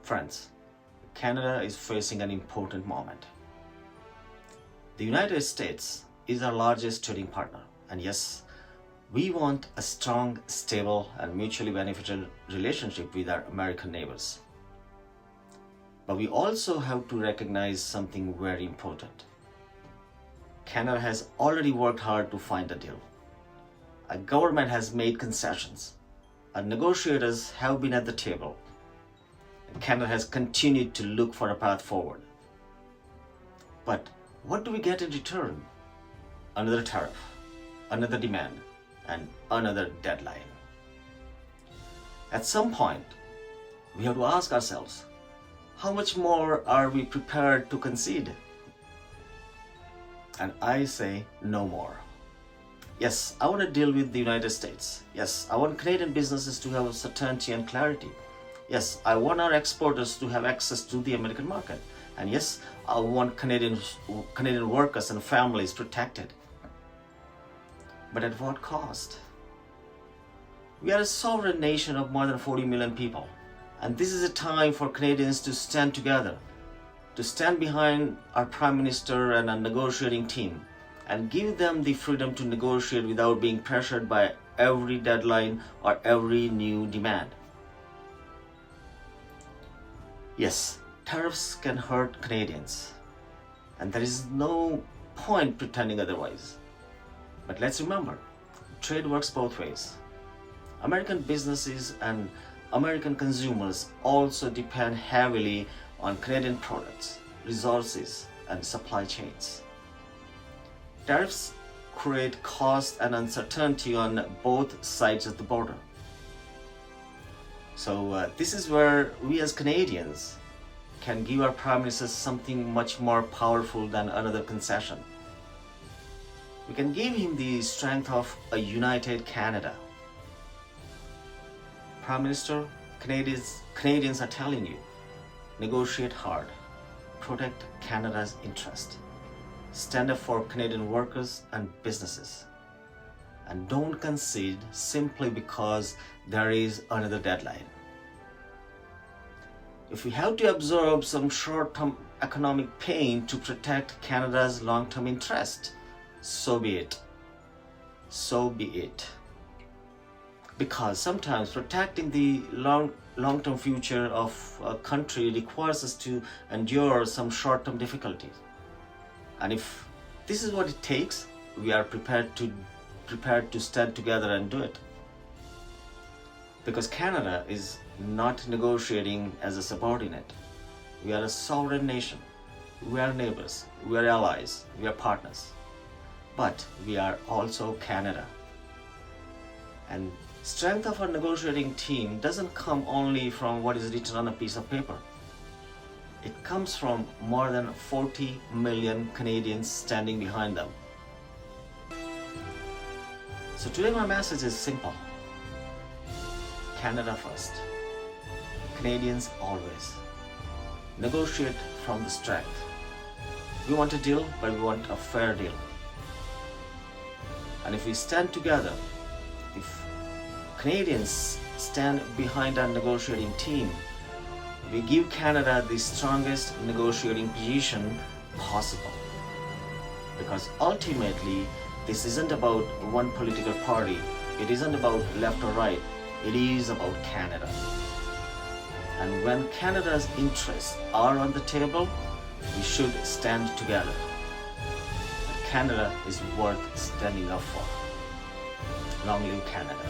Friends, Canada is facing an important moment. The United States is our largest trading partner, and yes, we want a strong, stable, and mutually beneficial relationship with our American neighbors. But we also have to recognize something very important. Canada has already worked hard to find a deal. Our government has made concessions. Our negotiators have been at the table. And Canada has continued to look for a path forward. But what do we get in return? Another tariff, another demand, and another deadline. At some point, we have to ask ourselves, how much more are we prepared to concede? And I say no more. Yes, I want to deal with the United States. Yes, I want Canadian businesses to have certainty and clarity. Yes, I want our exporters to have access to the American market. And yes, I want Canadian workers and families protected. But at what cost? We are a sovereign nation of more than 40 million people. And this is a time for Canadians to stand together, to stand behind our Prime Minister and our negotiating team, and give them the freedom to negotiate without being pressured by every deadline or every new demand. Yes, tariffs can hurt Canadians, and there is no point pretending otherwise. But let's remember, trade works both ways. American businesses and American consumers also depend heavily on Canadian products, resources, and supply chains. Tariffs create cost and uncertainty on both sides of the border. So this is where we as Canadians can give our Prime Minister something much more powerful than another concession. We can give him the strength of a united Canada. Prime Minister, Canadians are telling you, negotiate hard, protect Canada's interest, stand up for Canadian workers and businesses, and don't concede simply because there is another deadline. If we have to absorb some short-term economic pain to protect Canada's long-term interest, so be it. So be it. Because sometimes protecting the long-term future of a country requires us to endure some short-term difficulties. And if this is what it takes, we are prepared to stand together and do it. Because Canada is not negotiating as a subordinate. We are a sovereign nation. We are neighbors. We are allies. We are partners. But we are also Canada. And strength of our negotiating team doesn't come only from what is written on a piece of paper. It comes from more than 40 million Canadians standing behind them. So today my message is simple. Canada first. Canadians always. Negotiate from the strength. We want a deal, but we want a fair deal. And if we stand together, if Canadians stand behind our negotiating team, we give Canada the strongest negotiating position possible. Because ultimately, this isn't about one political party. It isn't about left or right. It is about Canada. And when Canada's interests are on the table, we should stand together. Canada is worth standing up for. Long live Canada.